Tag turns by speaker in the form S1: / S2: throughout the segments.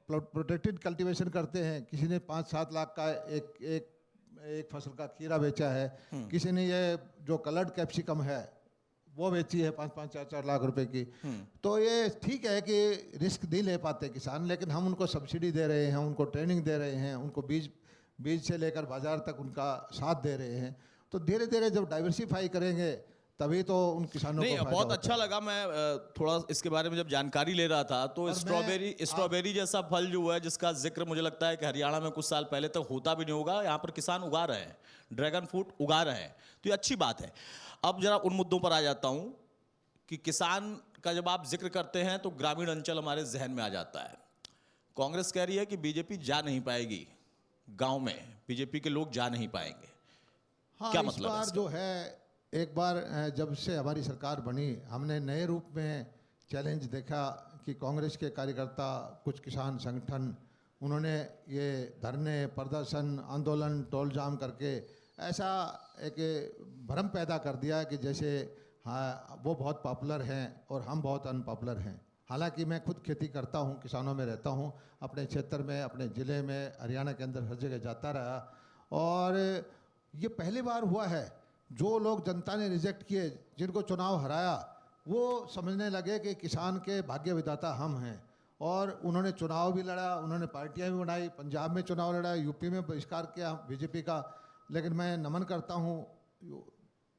S1: Protected cultivation करते हैं, किसी ने 5-7 लाख का एक एक एक फसल का खीरा बेचा है, किसी ने ये जो कलर्ड कैप्सिकम है वो बेची है 5-5, 4-4 लाख रुपए की। तो ये ठीक है कि रिस्क नहीं ले पाते किसान, लेकिन हम उनको सब्सिडी दे रहे हैं, उनको ट्रेनिंग दे रहे हैं, उनको बीज से लेकर बाजार तक उनका साथ दे रहे हैं। तो धीरे धीरे जब डाइवर्सिफाई करेंगे तभी तो उन किसानों को फायदा
S2: बहुत
S1: होता
S2: अच्छा
S1: है।
S2: लगा। मैं थोड़ा इसके बारे में जब जानकारी ले रहा था तो स्ट्रॉबेरी जैसा फल जो है जिसका जिक्र मुझे लगता है कि हरियाणा में कुछ साल पहले तक होता भी नहीं होगा, यहाँ पर किसान उगा रहे हैं, ड्रैगन फ्रूट उगा रहे हैं, तो ये अच्छी बात है। अब जरा उन मुद्दों पर आ जाता हूं कि किसान का जब आप जिक्र करते हैं तो ग्रामीण अंचल हमारे जहन में आ जाता है। कांग्रेस कह रही है कि बीजेपी जा नहीं पाएगी, गांव में बीजेपी के लोग जा नहीं पाएंगे।
S1: हाँ,
S2: क्या
S1: इस
S2: मतलब है
S1: बार
S2: इसका?
S1: जो है, एक बार जब से हमारी सरकार बनी, हमने नए रूप में चैलेंज देखा कि कांग्रेस के कार्यकर्ता, कुछ किसान संगठन, उन्होंने ये धरने, प्रदर्शन, आंदोलन, टोल जाम करके ऐसा एक भ्रम पैदा कर दिया कि जैसे हाँ वो बहुत पॉपुलर हैं और हम बहुत अनपॉपुलर हैं। हालांकि मैं खुद खेती करता हूँ, किसानों में रहता हूँ, अपने क्षेत्र में, अपने ज़िले में, हरियाणा के अंदर हर जगह जाता रहा, और ये पहली बार हुआ है जो लोग जनता ने रिजेक्ट किए, जिनको चुनाव हराया, वो समझने लगे कि किसान के भाग्य विधाता हम हैं, और उन्होंने चुनाव भी लड़ा, उन्होंने पार्टियां भी बनाई, पंजाब में चुनाव लड़ा, यूपी में बहिष्कार किया बीजेपी का। लेकिन मैं नमन करता हूँ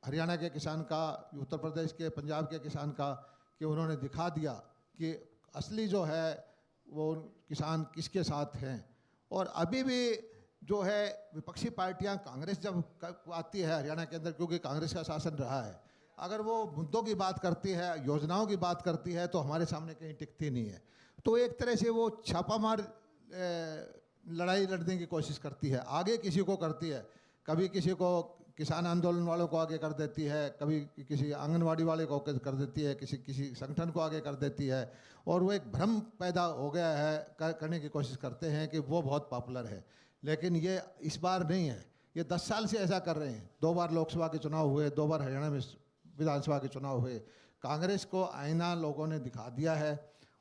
S1: हरियाणा के किसान का, उत्तर प्रदेश के, पंजाब के किसान का, कि उन्होंने दिखा दिया कि असली जो है वो किसान किसके साथ हैं। और अभी भी जो है विपक्षी पार्टियां, कांग्रेस जब आती है हरियाणा के अंदर, क्योंकि कांग्रेस का शासन रहा है, अगर वो मुद्दों की बात करती है, योजनाओं की बात करती है, तो हमारे सामने कहीं टिकती नहीं है। तो एक तरह से वो छापामार लड़ाई लड़ने की कोशिश करती है, आगे किसी को करती है, कभी किसी को किसान आंदोलन वालों को आगे कर देती है, कभी किसी आंगनवाड़ी वाले को कर देती है, किसी संगठन को आगे कर देती है, और वो एक भ्रम पैदा हो गया है, करने की कोशिश करते हैं कि वो बहुत पॉपुलर है। लेकिन ये इस बार नहीं है, ये 10 साल से ऐसा कर रहे हैं। 2 बार लोकसभा के चुनाव हुए, 2 बार हरियाणा में विधानसभा के चुनाव हुए। कांग्रेस को आईना लोगों ने दिखा दिया है,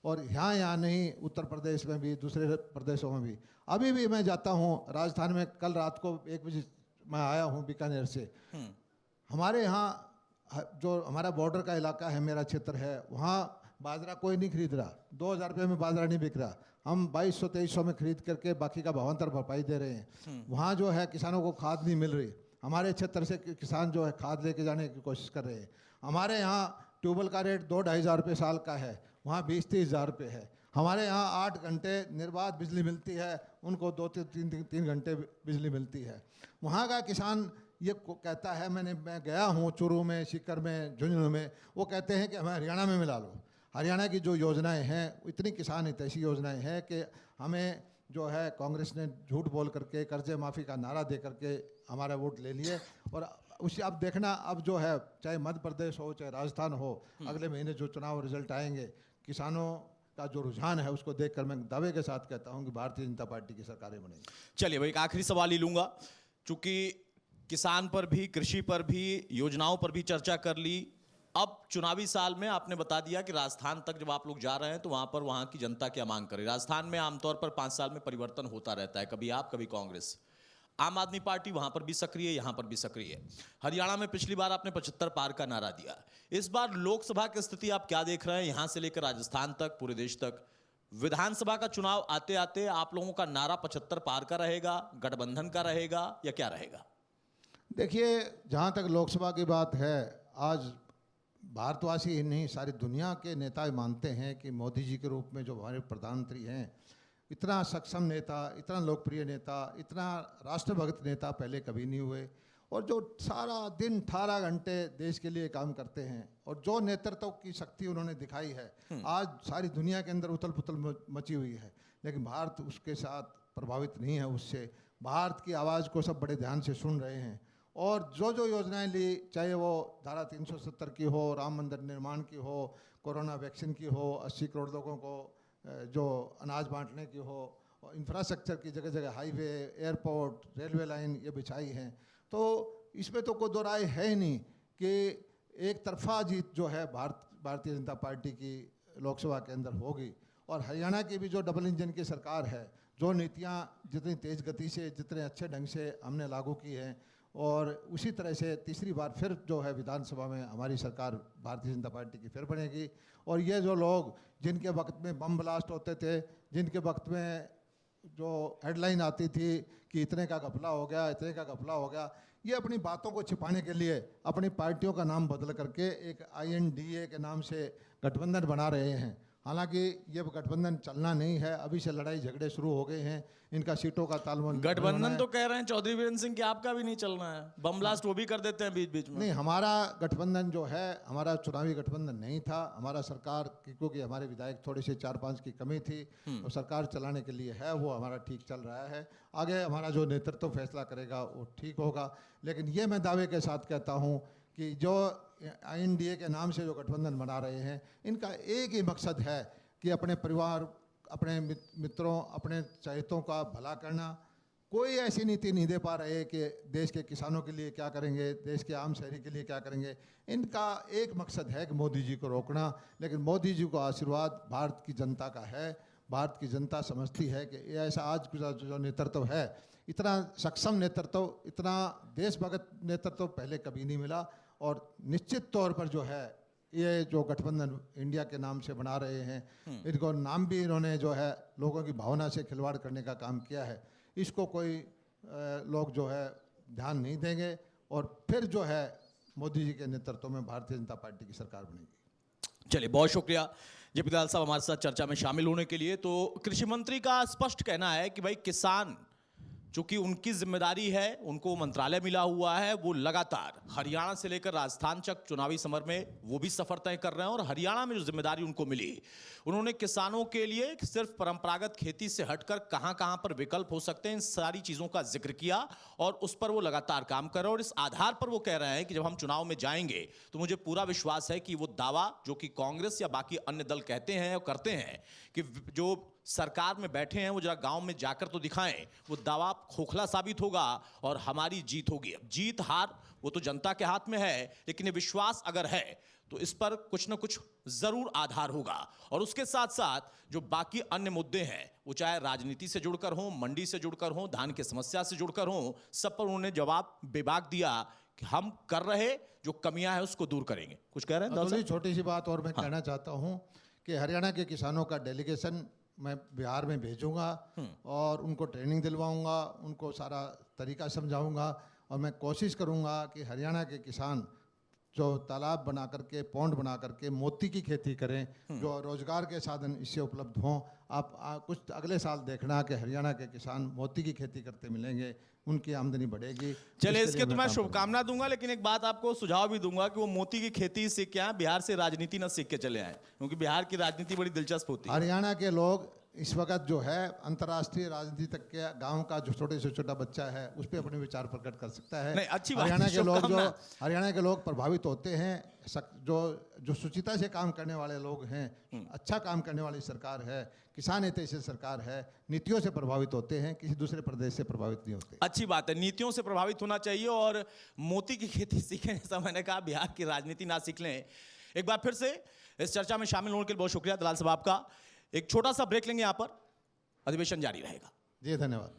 S1: और यहाँ नहीं, उत्तर प्रदेश में भी, दूसरे प्रदेशों में भी। अभी भी मैं जाता हूँ राजस्थान में, कल रात को 1 बजे मैं आया हूँ बीकानेर से। हमारे यहाँ जो हमारा बॉर्डर का इलाका है, मेरा क्षेत्र है, वहाँ बाजरा कोई नहीं खरीद रहा, 2000 रुपये में बाजरा नहीं बिक रहा, हम 2200-2300 में खरीद करके बाकी का भावांतर भरपाई दे रहे हैं। वहाँ जो है किसानों को खाद नहीं मिल रही, हमारे क्षेत्र से किसान जो है खाद लेके जाने की कोशिश कर रहे हैं। हमारे यहाँ ट्यूबवेल का रेट 2-2.5 हज़ार रुपये साल का है, वहाँ 20-30 हज़ार रुपये है। हमारे यहाँ 8 घंटे निर्बाध बिजली मिलती है, उनको 2-3 घंटे बिजली मिलती है। वहाँ का किसान ये कहता है, मैं गया हूँ चूरू में, सीकर में, झुंझुनू में, वो कहते हैं कि हमें हरियाणा में मिला लो। हरियाणा की जो योजनाएं हैं, इतनी किसान हितैषी योजनाएं हैं कि हमें जो है कांग्रेस ने झूठ बोल करके, कर्जे माफ़ी का नारा दे करके हमारा वोट ले लिए। और उसे अब देखना, अब जो है चाहे मध्य प्रदेश हो, चाहे राजस्थान हो, अगले महीने जो चुनाव रिजल्ट आएंगे, किसानों का जो रुझान है उसको देखकर मैं दावे के साथ कहता हूं कि भारतीय जनता पार्टी की सरकारें बनेंगी।
S2: चलिए भाई, एक आखिरी सवाल ही लूंगा, चूंकि किसान पर भी, कृषि पर भी, योजनाओं पर भी चर्चा कर ली। अब चुनावी साल में आपने बता दिया कि राजस्थान तक जब आप लोग जा रहे हैं तो वहां पर वहां की जनता क्या मांग करे। राजस्थान में आमतौर पर 5 साल में परिवर्तन होता रहता है, कभी आप कभी कांग्रेस। आम आदमी पार्टी वहां पर भी सक्रिय है, यहां पर भी सक्रिय है। हरियाणा में पिछली बार आपने 75 पार का नारा दिया। इस बार लोकसभा की स्थिति आप क्या देख रहे हैं, यहां से लेकर राजस्थान तक, पूरे देश तक? विधानसभा का चुनाव आते आते आप लोगों का नारा 75 पार का रहेगा, गठबंधन का रहेगा, या क्या रहेगा?
S1: देखिए, जहाँ तक लोकसभा की बात है, आज भारतवासी ही नहीं, सारी दुनिया के नेता मानते हैं कि मोदी जी के रूप में जो हमारे प्रधानमंत्री हैं, इतना सक्षम नेता, इतना लोकप्रिय नेता, इतना राष्ट्रभक्त नेता पहले कभी नहीं हुए। और जो सारा दिन 18 घंटे देश के लिए काम करते हैं, और जो नेतृत्व की शक्ति उन्होंने दिखाई है, आज सारी दुनिया के अंदर उथल पुथल मची हुई है, लेकिन भारत उसके साथ प्रभावित नहीं है। उससे भारत की आवाज़ को सब बड़े ध्यान से सुन रहे हैं, और जो योजनाएं ली, चाहे वो धारा 370 की हो, राम मंदिर निर्माण की हो, कोरोना वैक्सीन की हो, 80 करोड़ लोगों को जो अनाज बांटने की हो, और इंफ्रास्ट्रक्चर की जगह जगह हाईवे, एयरपोर्ट, रेलवे लाइन ये बिछाई हैं, तो इसमें तो कोई दो राय है ही नहीं कि एक तरफा जीत जो है भारतीय जनता पार्टी की लोकसभा के अंदर होगी। और हरियाणा की भी जो डबल इंजन की सरकार है, जो नीतियाँ जितनी तेज़ गति से, जितने अच्छे ढंग से हमने लागू की हैं, और उसी तरह से तीसरी बार फिर जो है विधानसभा में हमारी सरकार भारतीय जनता पार्टी की फिर बनेगी। और ये जो लोग जिनके वक्त में बम ब्लास्ट होते थे, जिनके वक्त में जो हेडलाइन आती थी कि इतने का घपला हो गया, इतने का घपला हो गया, ये अपनी बातों को छिपाने के लिए अपनी पार्टियों का नाम बदल करके एक INDA के नाम से गठबंधन बना रहे हैं। हालांकि ये गठबंधन चलना नहीं है, अभी से लड़ाई झगड़े शुरू हो गए हैं, इनका सीटों का तालमेल।
S2: गठबंधन तो कह रहे हैं चौधरी वीरेंद्र सिंह कि आपका भी नहीं चलना है, बम ब्लास्ट वो भी कर देते हैं बीच बीच में।
S1: नहीं, हमारा गठबंधन जो है, हमारा चुनावी गठबंधन नहीं था। हमारा सरकार क्योंकि हमारे विधायक थोड़े से 4-5 की कमी थी, और सरकार चलाने के लिए है, वो हमारा ठीक चल रहा है। आगे हमारा जो नेतृत्व फैसला करेगा वो ठीक होगा। लेकिन ये मैं दावे के साथ कहता हूँ कि जो INDA के नाम से जो गठबंधन बना रहे हैं, इनका एक ही मकसद है कि अपने परिवार, अपने मित्रों, अपने चहेतों का भला करना। कोई ऐसी नीति नहीं दे पा रहे कि देश के किसानों के लिए क्या करेंगे, देश के आम शहरी के लिए क्या करेंगे। इनका एक मकसद है कि मोदी जी को रोकना। लेकिन मोदी जी को आशीर्वाद भारत की जनता का है। भारत की जनता समझती है कि ये ऐसा आज जो नेतृत्व है, इतना सक्षम नेतृत्व, इतना देशभक्त नेतृत्व पहले कभी नहीं मिला। और निश्चित तौर पर जो है ये जो गठबंधन इंडिया के नाम से बना रहे हैं, इनको नाम भी इन्होंने जो है लोगों की भावना से खिलवाड़ करने का काम किया है। इसको कोई लोग जो है ध्यान नहीं देंगे, और फिर जो है मोदी जी के नेतृत्व में भारतीय जनता पार्टी की सरकार बनेगी।
S2: चलिए, बहुत शुक्रिया जेपी दलाल साहब हमारे साथ चर्चा में शामिल होने के लिए। तो कृषि मंत्री का स्पष्ट कहना है कि भाई किसान चूंकि उनकी जिम्मेदारी है, उनको मंत्रालय मिला हुआ है, वो लगातार हरियाणा से लेकर राजस्थान तक चुनावी समर में वो भी सफर तय कर रहे हैं। और हरियाणा में जो जिम्मेदारी उनको मिली, उन्होंने किसानों के लिए सिर्फ परंपरागत खेती से हटकर कहां-कहां पर विकल्प हो सकते हैं, इन सारी चीजों का जिक्र किया और उस पर वो लगातार काम कर रहे हैं। और इस आधार पर वो कह रहे हैं कि जब हम चुनाव में जाएंगे तो मुझे पूरा विश्वास है कि वो दावा जो कि कांग्रेस या बाकी अन्य दल कहते हैं और करते हैं कि जो सरकार में बैठे हैं वो जरा गांव में जाकर तो दिखाएं, वो दावा खोखला साबित होगा और हमारी जीत होगी। अब जीत हार वो तो जनता के हाथ में है, लेकिन ये विश्वास अगर है तो इस पर कुछ ना कुछ जरूर आधार होगा। और उसके साथ साथ जो बाकी अन्य मुद्दे हैं, वो चाहे राजनीति से जुड़कर हो, मंडी से जुड़कर हो, धान की समस्या से जुड़कर हो, सब पर उन्होंने जवाब बेबाक दिया कि हम कर रहे, जो कमियां हैं उसको दूर करेंगे। कुछ कह रहे हैं?
S1: छोटी सी बात और मैं कहना चाहता हूं कि हरियाणा के किसानों का डेलीगेशन मैं बिहार में भेजूंगा और उनको ट्रेनिंग दिलवाऊंगा, उनको सारा तरीका समझाऊंगा, और मैं कोशिश करूंगा कि हरियाणा के किसान जो तालाब बना करके, पौंड बना करके मोती की खेती करें, जो रोजगार के साधन इससे उपलब्ध हों। आप कुछ अगले साल देखना कि हरियाणा के किसान मोती की खेती करते मिलेंगे, उनकी आमदनी बढ़ेगी।
S2: चलिए, इसके तो मैं शुभकामना दूंगा, लेकिन एक बात आपको सुझाव भी दूंगा कि वो मोती की खेती से क्या बिहार से राजनीति न सीख के चले आए, क्योंकि बिहार की राजनीति बड़ी दिलचस्प होती है।
S1: हरियाणा के लोग इस वक्त जो है अंतर्राष्ट्रीय राजनीति तक के गांव का जो छोटे से छोटा बच्चा है उस पर अपने विचार प्रकट कर सकता है।
S2: नहीं, अच्छी बात।
S1: हरियाणा के लोग प्रभावित होते हैं, जो सुचिता से काम करने वाले लोग हैं, अच्छा काम करने वाली सरकार है, किसान हितैषी सरकार है, नीतियों से प्रभावित होते हैं, किसी दूसरे प्रदेश से प्रभावित नहीं होते।
S2: अच्छी बात है, नीतियों से प्रभावित होना चाहिए और मोती की खेती सीखें, जैसा मैंने कहा, बिहार की राजनीति ना सीख लें। एक बार फिर से इस चर्चा में शामिल होने के लिए बहुत शुक्रिया दलाल साहब आपका। एक छोटा सा ब्रेक लेंगे, यहां पर अधिवेशन जारी रहेगा।
S1: जी, धन्यवाद।